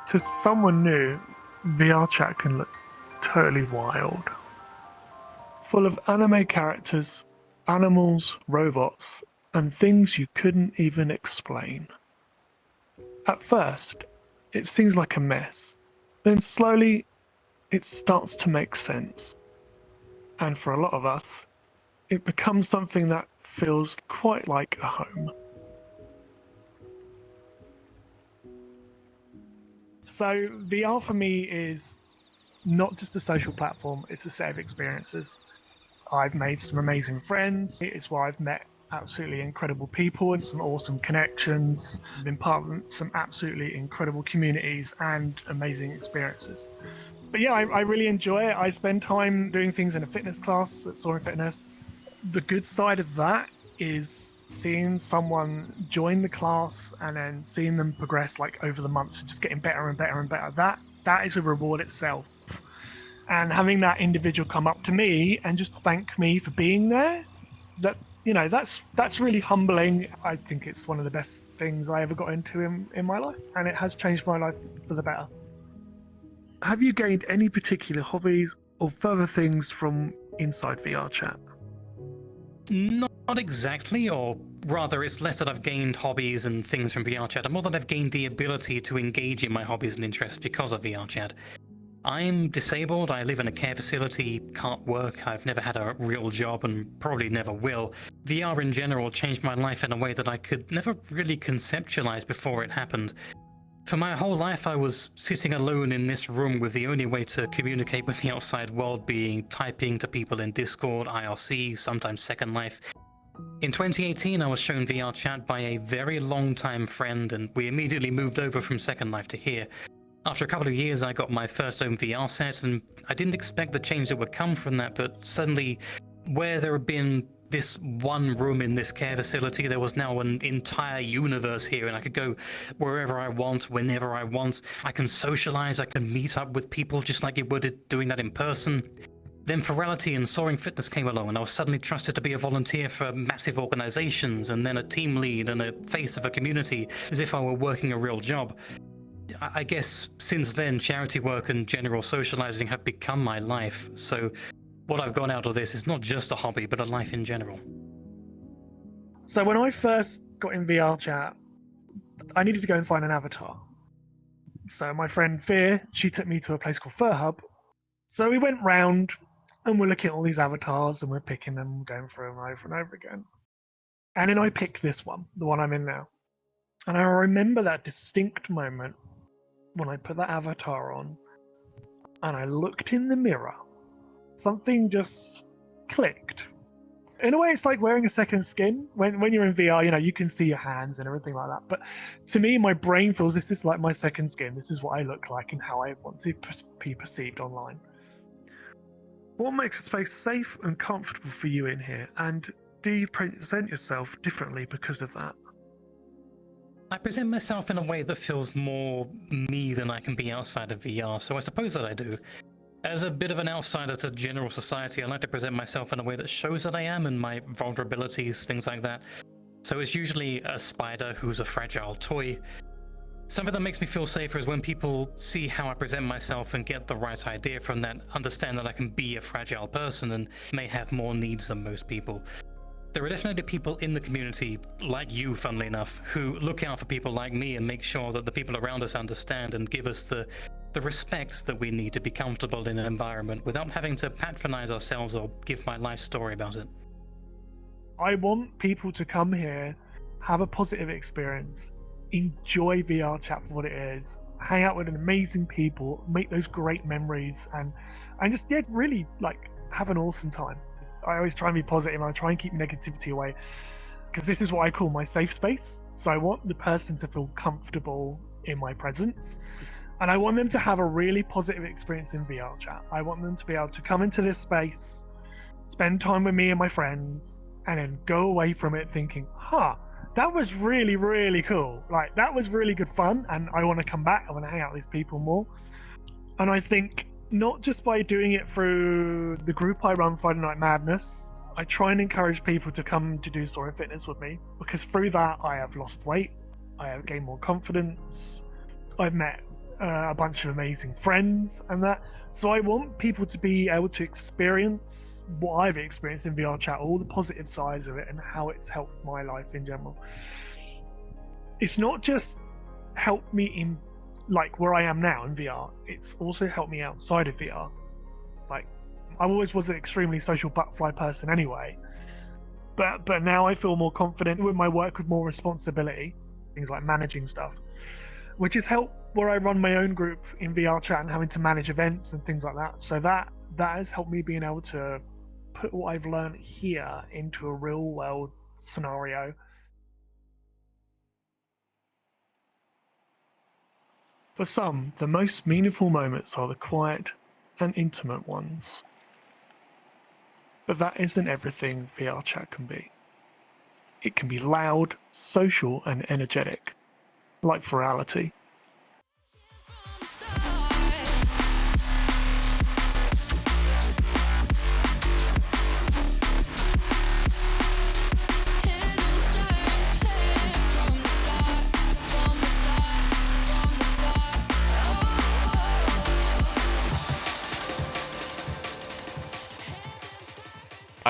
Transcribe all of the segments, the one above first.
To someone new, VRChat can look totally wild. Full of anime characters, animals, robots, and things you couldn't even explain. At first, it seems like a mess. Then slowly, it starts to make sense. And for a lot of us, it becomes something that feels quite like a home. So VR for me is not just a social platform, it's a set of experiences. I've made some amazing friends. It's where I've met absolutely incredible people and some awesome connections, been part of some absolutely incredible communities and amazing experiences. But yeah, I really enjoy it. I spend time doing things in a fitness class at Soaring Fitness. The good side of that is seeing someone join the class and then seeing them progress like over the months and just getting better and better and better. That is a reward itself. And having that individual come up to me and just thank me for being there, that's really humbling. I think it's one of the best things I ever got into in my life, and it has changed my life for the better. Have you gained any particular hobbies or further things from inside VRChat? Not exactly, or rather, it's less that I've gained hobbies and things from VRChat, and more that I've gained the ability to engage in my hobbies and interests because of VRChat. I'm disabled, I live in a care facility, can't work, I've never had a real job and probably never will. VR in general changed my life in a way that I could never really conceptualize before it happened. For my whole life, I was sitting alone in this room with the only way to communicate with the outside world being typing to people in Discord, IRC, sometimes Second Life. In 2018, I was shown VRChat by a very long-time friend, and we immediately moved over from Second Life to here. After a couple of years, I got my first home VR set, and I didn't expect the change that would come from that, but suddenly, where there had been this one room in this care facility, there was now an entire universe here, and I could go wherever I want, whenever I want. I can socialize, I can meet up with people just like you would doing that in person. Then Virality and Soaring Fitness came along, and I was suddenly trusted to be a volunteer for massive organizations, and then a team lead and a face of a community, as if I were working a real job. I guess since then, charity work and general socializing have become my life, so what I've got out of this is not just a hobby, but a life in general. So when I first got in VRChat, I needed to go and find an avatar. So my friend Fear, she took me to a place called Fur Hub. So we went round and we're looking at all these avatars and we're picking them, going through them over and over again. And then I picked this one, the one I'm in now. And I remember that distinct moment when I put that avatar on and I looked in the mirror. Something just clicked. In a way, it's like wearing a second skin. When you're in VR, you can see your hands and everything like that. But to me, my brain feels this is like my second skin. This is what I look like and how I want to be perceived online. What makes a space safe and comfortable for you in here? And do you present yourself differently because of that? I present myself in a way that feels more me than I can be outside of VR, so I suppose that I do. As a bit of an outsider to general society, I like to present myself in a way that shows that I am and my vulnerabilities, things like that. So it's usually a spider who's a fragile toy. Something that makes me feel safer is when people see how I present myself and get the right idea from that, understand that I can be a fragile person and may have more needs than most people. There are definitely people in the community, like you, funnily enough, who look out for people like me and make sure that the people around us understand and give us the respect that we need to be comfortable in an environment without having to patronize ourselves or give my life story about it. I want people to come here, have a positive experience, enjoy VRChat for what it is, hang out with amazing people, make those great memories, and just really have an awesome time. I always try and be positive, and I try and keep negativity away, because this is what I call my safe space. So I want the person to feel comfortable in my presence, and I want them to have a really positive experience in VRChat. I want them to be able to come into this space, spend time with me and my friends, and then go away from it thinking, that was really, really cool. That was really good fun, and I want to come back. I want to hang out with these people more. And I think not just by doing it through the group I run, Friday Night Madness, I try and encourage people to come to do Soaring Fitness with me, because through that I have lost weight, I have gained more confidence, I've met a bunch of amazing friends and that. So I want people to be able to experience what I've experienced in VR chat, all the positive sides of it, and how it's helped my life in general. It's not just helped me in like where I am now in VR. It's also helped me outside of VR. Like I always was an extremely social butterfly person anyway, but now I feel more confident with my work with more responsibility, things like managing stuff, which has helped where I run my own group in VR chat and having to manage events and things like that. So that has helped me being able to put what I've learned here into a real world scenario. For some, the most meaningful moments are the quiet and intimate ones. But that isn't everything VR chat can be. It can be loud, social, and energetic, like virality.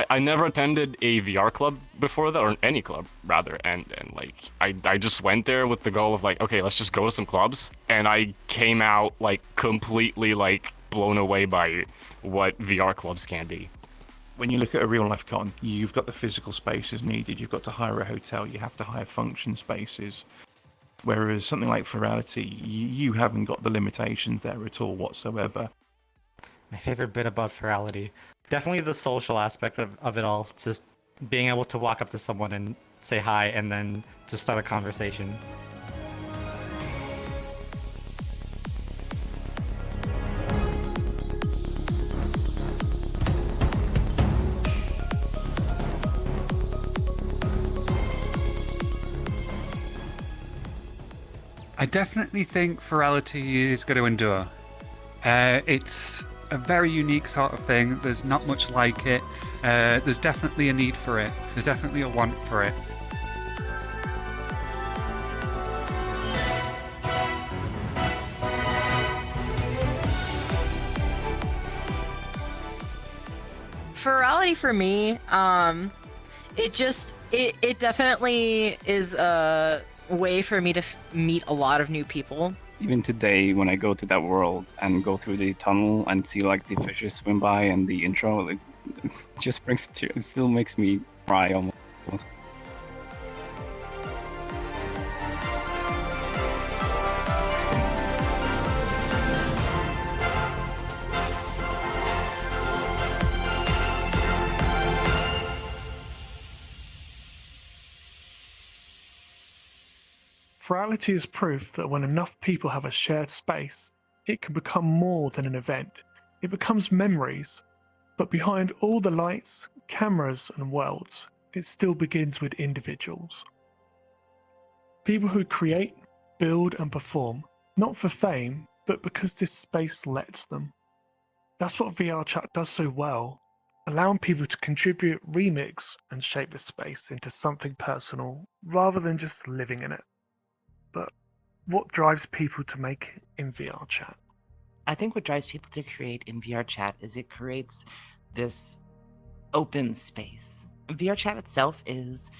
I never attended a VR club before that, or any club rather, and like I just went there with the goal of like, okay, let's just go to some clubs, and I came out like completely like blown away by what VR clubs can be. When you look at a real life con, you've got the physical spaces needed, you've got to hire a hotel, you have to hire function spaces. Whereas something like Virality, you haven't got the limitations there at all whatsoever. My favorite bit about Virality, definitely the social aspect of it all. Just being able to walk up to someone and say hi and then to start a conversation. I definitely think virality is going to endure. It's a very unique sort of thing. There's not much like it. There's definitely a need for it. There's definitely a want for it. Virality for me, it definitely is a way for me to meet a lot of new people. Even today, when I go to that world and go through the tunnel and see like the fishes swim by and the intro, it just brings it still makes me cry almost. Virality is proof that when enough people have a shared space, it can become more than an event. It becomes memories. But behind all the lights, cameras, and worlds, it still begins with individuals. People who create, build, and perform, not for fame, but because this space lets them. That's what VRChat does so well, allowing people to contribute, remix, and shape the space into something personal, rather than just living in it. But what drives people to make in VRChat? I think what drives people to create in VRChat is it creates this open space. VRChat itself is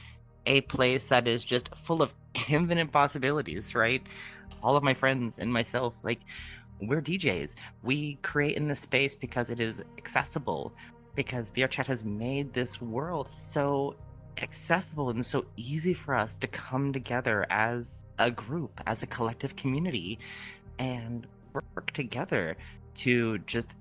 a place that is just full of infinite possibilities, right? All of my friends and myself, like, we're DJs. We create in this space because it is accessible, because VRChat has made this world so accessible and so easy for us to come together as a group, as a collective community, and work together to just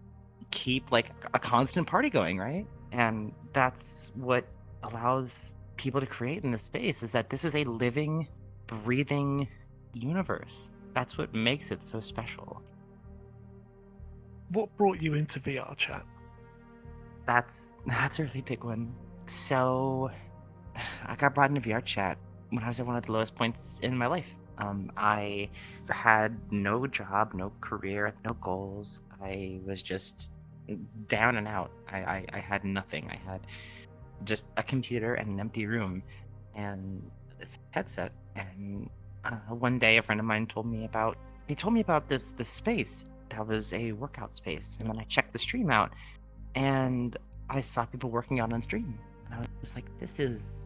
keep like a constant party going, right? And that's what allows people to create in this space, is that this is a living, breathing universe. That's what makes it so special. What brought you into VRChat? That's a really big one. So I got brought into VRChat when I was at one of the lowest points in my life. I had no job, no career, no goals. I was just down and out. I had nothing. I had just a computer and an empty room and this headset. And one day a friend of mine told me about this space that was a workout space, and then I checked the stream out, and I saw people working out on stream, and I was like, this is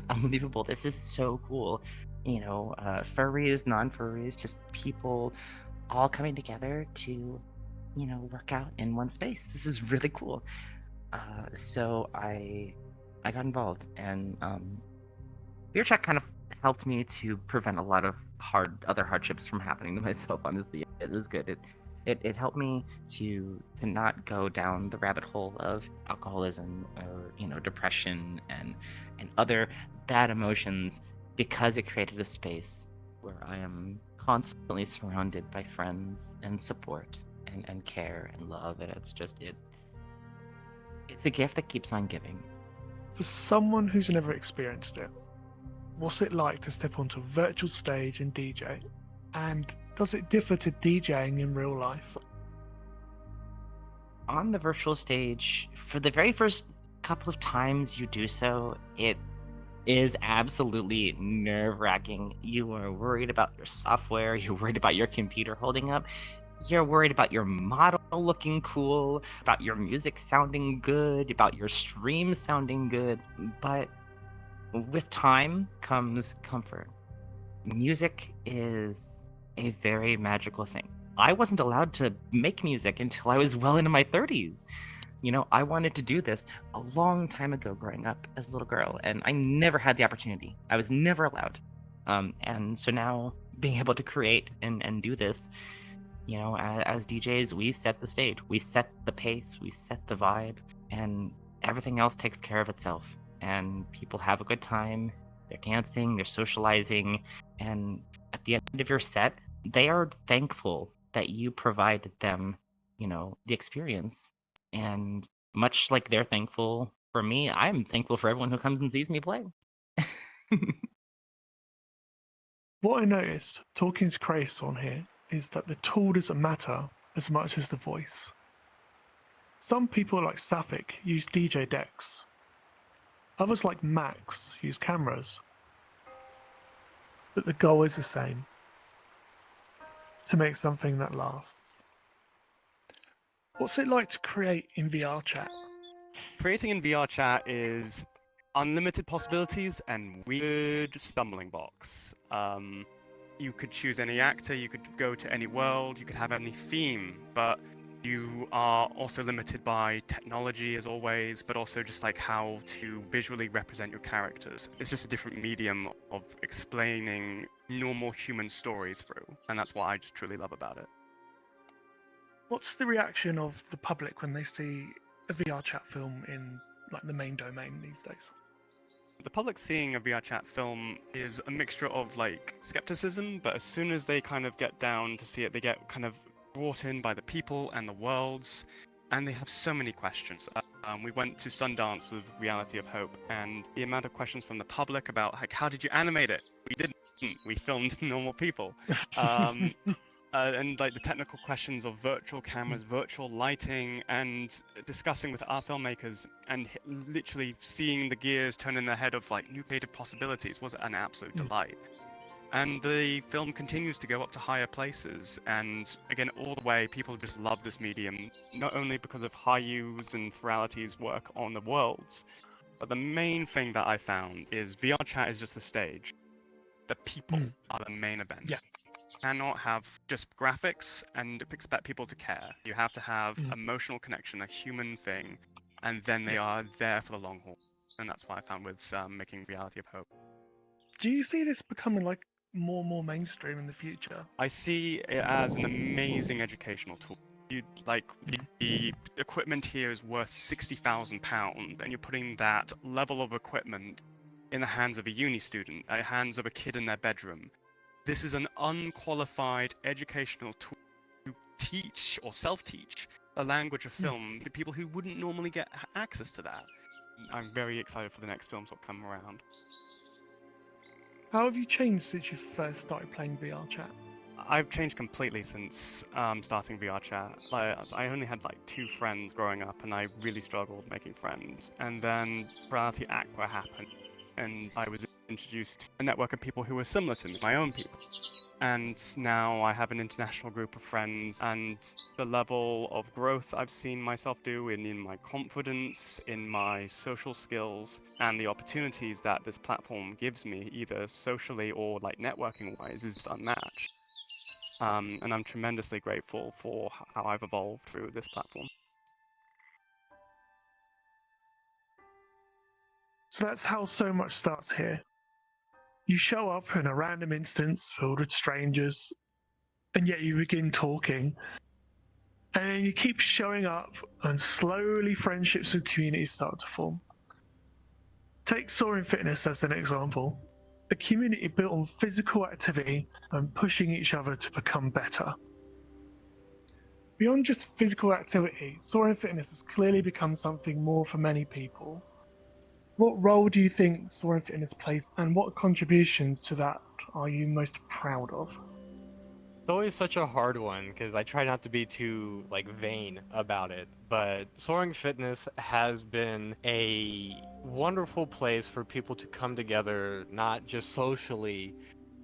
unbelievable. This is so cool. Furries, non-furries, just people all coming together to work out in one space. This is really cool. So I got involved, and VRChat kind of helped me to prevent a lot of other hardships from happening to myself. Honestly, it was good. It helped me to not go down the rabbit hole of alcoholism or depression and other bad emotions, because it created a space where I am constantly surrounded by friends and support and care and love, and it's a gift that keeps on giving. For someone who's never experienced it, what's it like to step onto a virtual stage and DJ? And does it differ to DJing in real life? On the virtual stage, for the very first couple of times you do so, it is absolutely nerve-wracking. You are worried about your software, you're worried about your computer holding up, you're worried about your model looking cool, about your music sounding good, about your stream sounding good, but with time comes comfort. Music is a very magical thing. I wasn't allowed to make music until I was well into my 30s. I wanted to do this a long time ago growing up as a little girl, and I never had the opportunity. I was never allowed. And so now being able to create and do this, as DJs, we set the stage, we set the pace, we set the vibe, and everything else takes care of itself. And people have a good time, they're dancing, they're socializing, and at the end of your set, they are thankful that you provided them, the experience. And much like they're thankful for me, I'm thankful for everyone who comes and sees me play. What I noticed talking to Chris on here is that the tool doesn't matter as much as the voice. Some people like Sapphic use DJ decks. Others like Max use cameras. But the goal is the same: to make something that lasts. What's it like to create in VRChat? Creating in VRChat is unlimited possibilities and weird stumbling blocks. You could choose any actor, you could go to any world, you could have any theme, but you are also limited by technology as always, but also just like how to visually represent your characters. It's just a different medium of explaining normal human stories through, and that's what I just truly love about it. What's the reaction of the public when they see a VRChat film in like the main domain these days? The public seeing a VRChat film is a mixture of like skepticism, but as soon as they kind of get down to see it, they get kind of brought in by the people and the worlds, and they have so many questions. We went to Sundance with Reality of Hope, and the amount of questions from the public about like, how did you animate it? We didn't. We filmed normal people. And like the technical questions of virtual cameras, virtual lighting, and discussing with our filmmakers, and literally seeing the gears turn in their head of like new creative possibilities was an absolute delight. And the film continues to go up to higher places, and again, all the way, people just love this medium, not only because of Hayu's and Ferality's work on the worlds, but the main thing that I found is VRChat is just the stage. The people are the main event. Yeah. Cannot have just graphics and expect people to care. You have to have emotional connection, a human thing, and then they are there for the long haul. And that's what I found with making Reality of Hope. Do you see this becoming like more and more mainstream in the future? I see it as an amazing educational tool. You like the equipment here is worth £60,000, and you're putting that level of equipment in the hands of a uni student, in the hands of a kid in their bedroom. This is an unqualified educational tool to teach or self-teach a language of film to people who wouldn't normally get access to that. I'm very excited for the next films that come around. How have you changed since you first started playing VRChat? I've changed completely since starting VRChat. I only had like 2 friends growing up, and I really struggled making friends. And then Reality Aqua happened, and I was introduced a network of people who were similar to me, my own people. And now I have an international group of friends, and the level of growth I've seen myself do in my confidence, in my social skills, and the opportunities that this platform gives me, either socially or like networking wise, is unmatched. And I'm tremendously grateful for how I've evolved through this platform. So that's how so much starts here. You show up in a random instance filled with strangers, and yet you begin talking. And then you keep showing up, and slowly friendships and communities start to form. Take Soaring Fitness as an example. A community built on physical activity and pushing each other to become better. Beyond just physical activity, Soaring Fitness has clearly become something more for many people. What role do you think Soaring Fitness plays, and what contributions to that are you most proud of? It's always such a hard one because I try not to be too vain about it, but Soaring Fitness has been a wonderful place for people to come together, not just socially,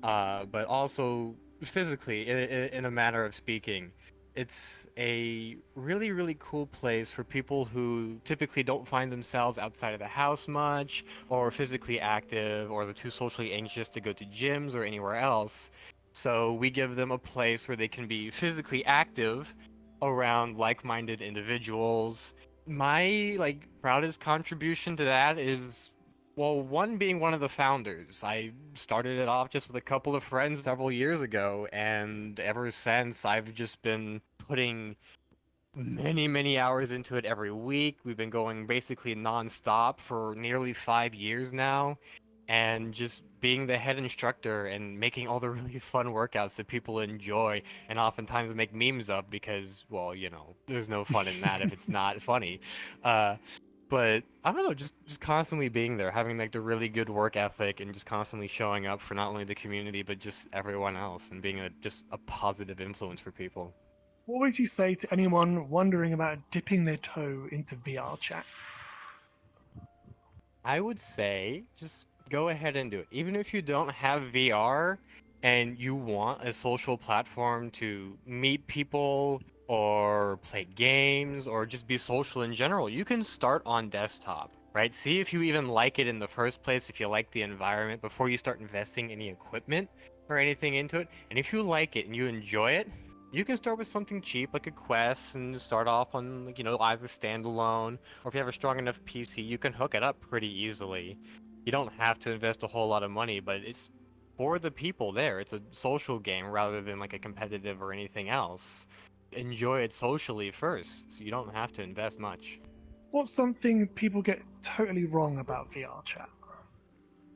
but also physically, in a manner of speaking. It's a really, really cool place for people who typically don't find themselves outside of the house much, or physically active, or they're too socially anxious to go to gyms or anywhere else. So we give them a place where they can be physically active around like-minded individuals. My proudest contribution to that is, well, one, being one of the founders. I started it off just with a couple of friends several years ago, and ever since I've just been putting many, many hours into it every week. We've been going basically non-stop for nearly 5 years now, and just being the head instructor and making all the really fun workouts that people enjoy and oftentimes make memes of because, well, there's no fun in that if it's not funny. But I don't know, just constantly being there, having the really good work ethic, and just constantly showing up for not only the community but just everyone else, and being just a positive influence for people. What would you say to anyone wondering about dipping their toe into VRChat? I would say just go ahead and do it. Even if you don't have VR and you want a social platform to meet people or play games or just be social in general, you can start on desktop, right? See if you even like it in the first place, if you like the environment before you start investing any equipment or anything into it. And if you like it and you enjoy it, you can start with something cheap like a Quest and start off on either standalone, or if you have a strong enough PC, you can hook it up pretty easily. You don't have to invest a whole lot of money, but it's for the people there. It's a social game rather than a competitive or anything else. Enjoy it socially first, so you don't have to invest much. What's something people get totally wrong about VRChat?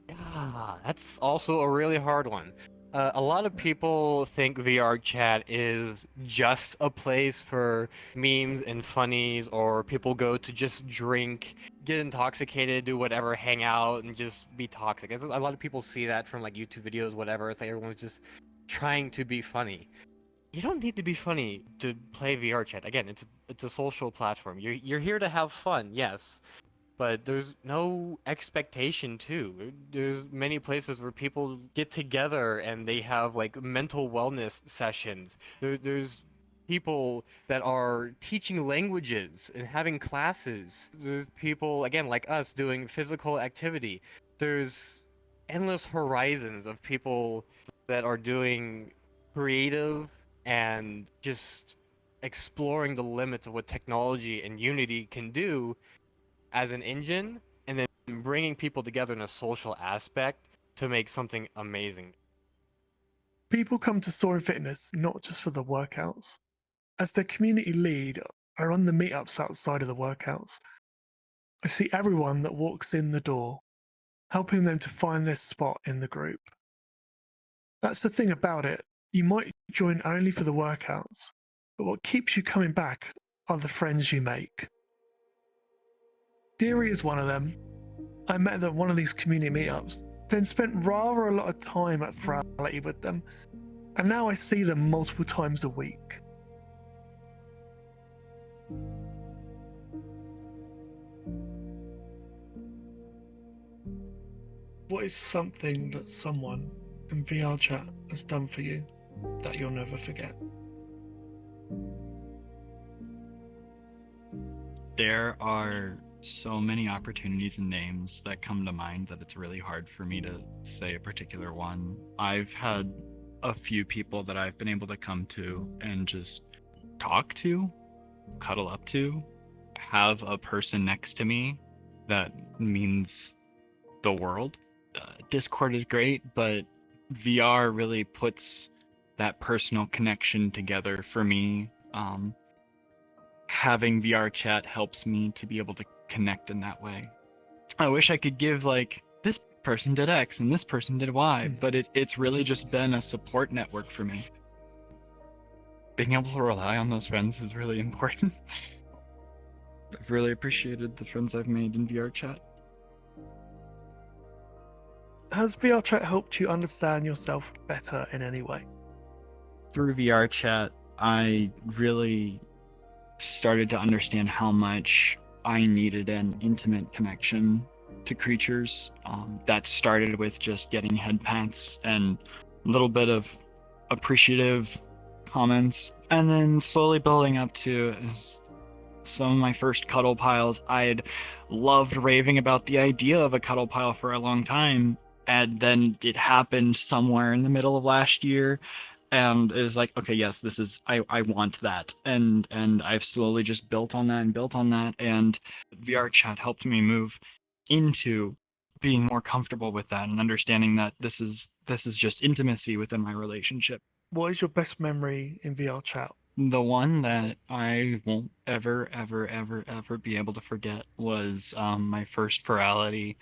Yeah, that's also a really hard one. A lot of people think VRChat is just a place for memes and funnies, or people go to just drink, get intoxicated, do whatever, hang out, and just be toxic. A lot of people see that from YouTube videos, whatever. It's everyone's just trying to be funny. You don't need to be funny to play VRChat. Again, it's a social platform. You're here to have fun, yes. But there's no expectation too. There's many places where people get together and they have mental wellness sessions. There's people that are teaching languages and having classes. There's people, again, like us, doing physical activity. There's endless horizons of people that are doing creative and just exploring the limits of what technology and Unity can do as an engine, and then bringing people together in a social aspect to make something amazing. People come to Soaring Fitness not just for the workouts. As their community lead, I run the meetups outside of the workouts. I see everyone that walks in the door, helping them to find their spot in the group. That's the thing about it. You might join only for the workouts, but what keeps you coming back are the friends you make. Deary is one of them. I met them at one of these community meetups, then spent rather a lot of time at Virality with them, and now I see them multiple times a week. What is something that someone in VRChat has done for you that you'll never forget? There are so many opportunities and names that come to mind that it's really hard for me to say a particular one. I've had a few people that I've been able to come to and just talk to, cuddle up to, have a person next to me that means the world. Discord is great, but VR really puts that personal connection together for me. Having VR chat helps me to be able to connect in that way. I wish I could give like, this person did X and this person did Y, but it's really just been a support network for me. Being able to rely on those friends is really important. I've really appreciated the friends I've made in VR chat. Has VRChat helped you understand yourself better in any way? Through VR chat, I really started to understand how much I needed an intimate connection to creatures. That started with just getting head pats and a little bit of appreciative comments, and then slowly building up to some of my first cuddle piles. I'd loved raving about the idea of a cuddle pile for a long time, and then it happened somewhere in the middle of last year, and it was like, okay, yes, this is, I want that, and I've slowly just built on that, and VR chat helped me move into being more comfortable with that and understanding that this is just intimacy within my relationship. What is your best memory in VRChat? The one that I won't ever be able to forget was my first virality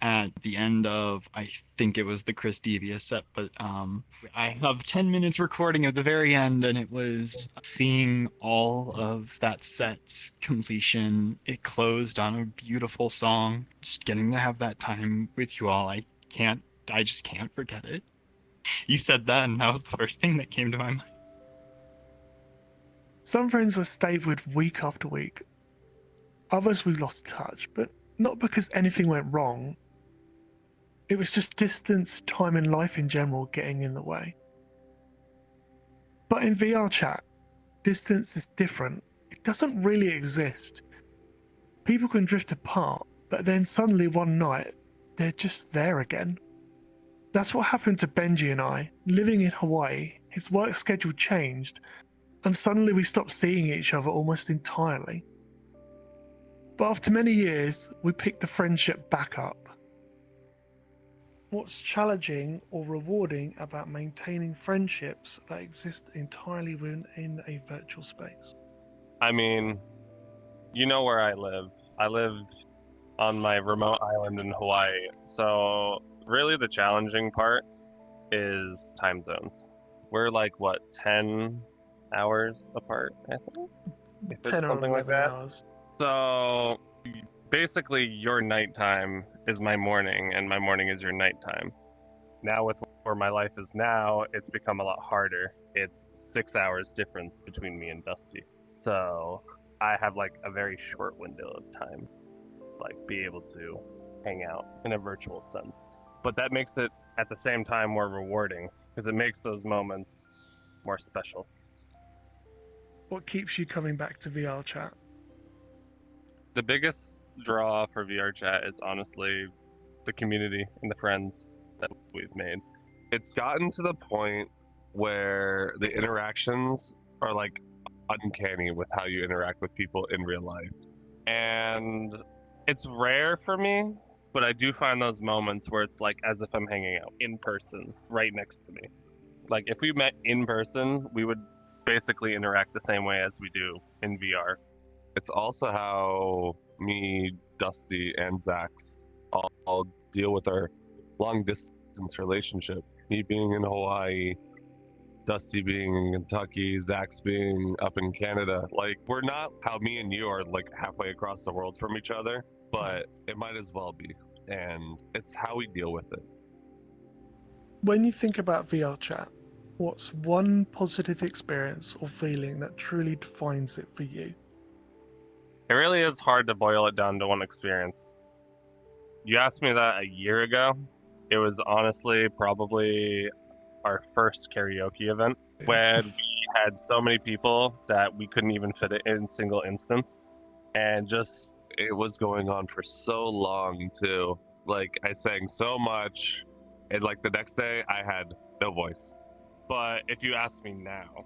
at the end of, I think it was the Chris Devious set, but I have 10 minutes recording at the very end, and it was seeing all of that set's completion. It closed on a beautiful song. Just getting to have that time with you all, I just can't forget it. You said that, and that was the first thing that came to my mind. Some friends have stayed with week after week. Others we lost touch, but not because anything went wrong. It was just distance, time, and life in general getting in the way. But in VRChat, distance is different. It doesn't really exist. People can drift apart, but then suddenly one night, they're just there again. That's what happened to Benji and I. Living in Hawaii, his work schedule changed, and suddenly we stopped seeing each other almost entirely. But after many years, we picked the friendship back up. What's challenging or rewarding about maintaining friendships that exist entirely within a virtual space? I mean, you know where I live. I live on my remote island in Hawaii. So really the challenging part is time zones. We're like, what, 10 hours apart, I think? If it's 10 or something like 11 that. hours. So basically your nighttime is my morning and my morning is your nighttime. Now with where my life is now, it's become a lot harder. It's 6 hours difference between me and Dusty. So I have like a very short window of time, like be able to hang out in a virtual sense. But that makes it at the same time more rewarding because it makes those moments more special. What keeps you coming back to VRChat? The biggest draw for VRChat is honestly the community and the friends that we've made. It's gotten to the point where the interactions are like uncanny with how you interact with people in real life. And it's rare for me, but I do find those moments where it's like as if I'm hanging out in person right next to me. Like if we met in person, we would basically interact the same way as we do in VR. It's also how me, Dusty, and Zax all deal with our long distance relationship. Me being in Hawaii, Dusty being in Kentucky, Zax being up in Canada. Like, we're not how me and you are like halfway across the world from each other, but it might as well be. And it's how we deal with it. When you think about VRChat, what's one positive experience or feeling that truly defines it for you? It really is hard to boil it down to one experience. You asked me that a year ago, It was honestly probably our first karaoke event when we had so many people that we couldn't even fit it in single instance. And just, it was going on for so long too. Like, I sang so much, and like the next day I had no voice. But if you ask me now,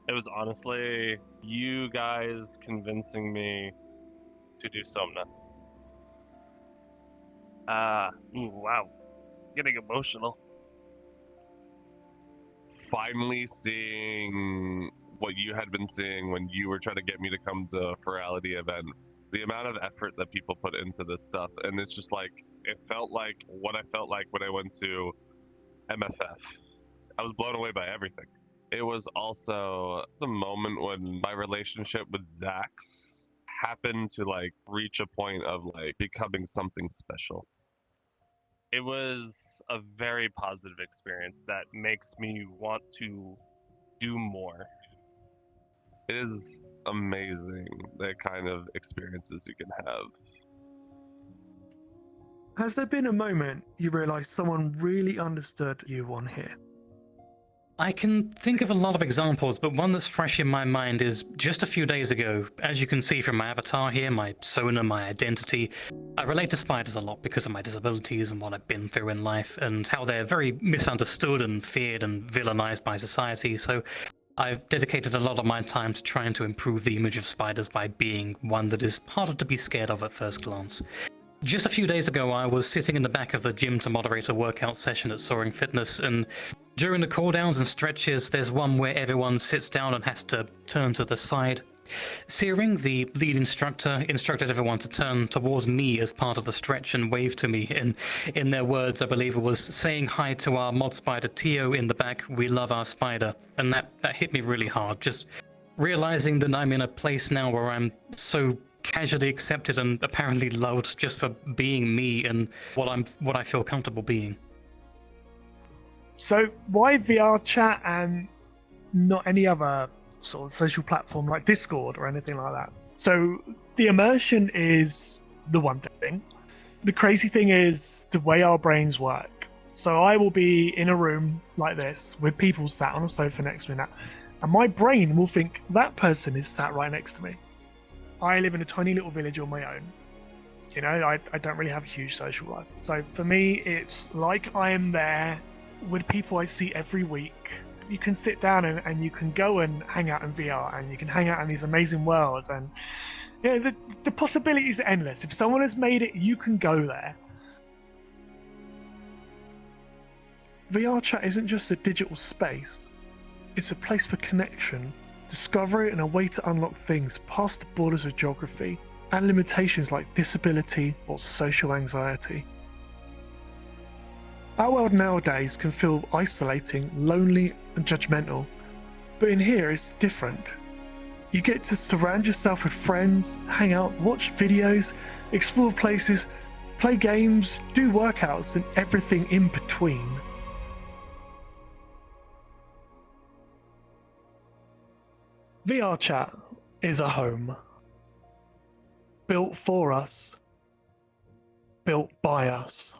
it was honestly you guys convincing me to do Somna. Wow. Getting emotional. Finally seeing what you had been seeing when you were trying to get me to come to a Ferality event. The amount of effort that people put into this stuff, and it's just like, it felt like what I felt like when I went to MFF. I was blown away by everything. It was also a moment when my relationship with Zax happened to like reach a point of like becoming something special. It was a very positive experience that makes me want to do more. It is amazing the kind of experiences you can have. Has there been a moment you realised someone really understood you on here? I can think of a lot of examples, but one that's fresh in my mind is just a few days ago. As you can see from my avatar here, my persona, my identity, I relate to spiders a lot because of my disabilities and what I've been through in life, and how they're very misunderstood and feared and villainized by society. So I've dedicated a lot of my time to trying to improve the image of spiders by being one that is harder to be scared of at first glance. Just a few days ago, I was sitting in the back of the gym to moderate a workout session at Soaring Fitness, and during the cooldowns and stretches, there's one where everyone sits down and has to turn to the side. Searing, the lead instructor, instructed everyone to turn towards me as part of the stretch and wave to me. And in their words, I believe it was saying hi to our mod spider Tio in the back, "We love our spider." And that hit me really hard, just realizing that I'm in a place now where I'm so casually accepted and apparently loved just for being me and what I feel comfortable being. So why VRChat and not any other sort of social platform like Discord or anything like that? So the immersion is the one thing. The crazy thing is the way our brains work. So I will be in a room like this with people sat on a sofa next to me now, and my brain will think that person is sat right next to me. I live in a tiny little village on my own. You know, I don't really have a huge social life. So for me, it's like I am there with people I see every week. You can sit down and you can go and hang out in VR, and you can hang out in these amazing worlds, and you know, the possibilities are endless. If someone has made it, you can go there. VRChat isn't just a digital space. It's a place for connection, discovery, and a way to unlock things past the borders of geography and limitations like disability or social anxiety. Our world nowadays can feel isolating, lonely, and judgmental, but in here it's different. You get to surround yourself with friends, hang out, watch videos, explore places, play games, do workouts, and everything in between. VRChat is a home. Built for us. Built by us.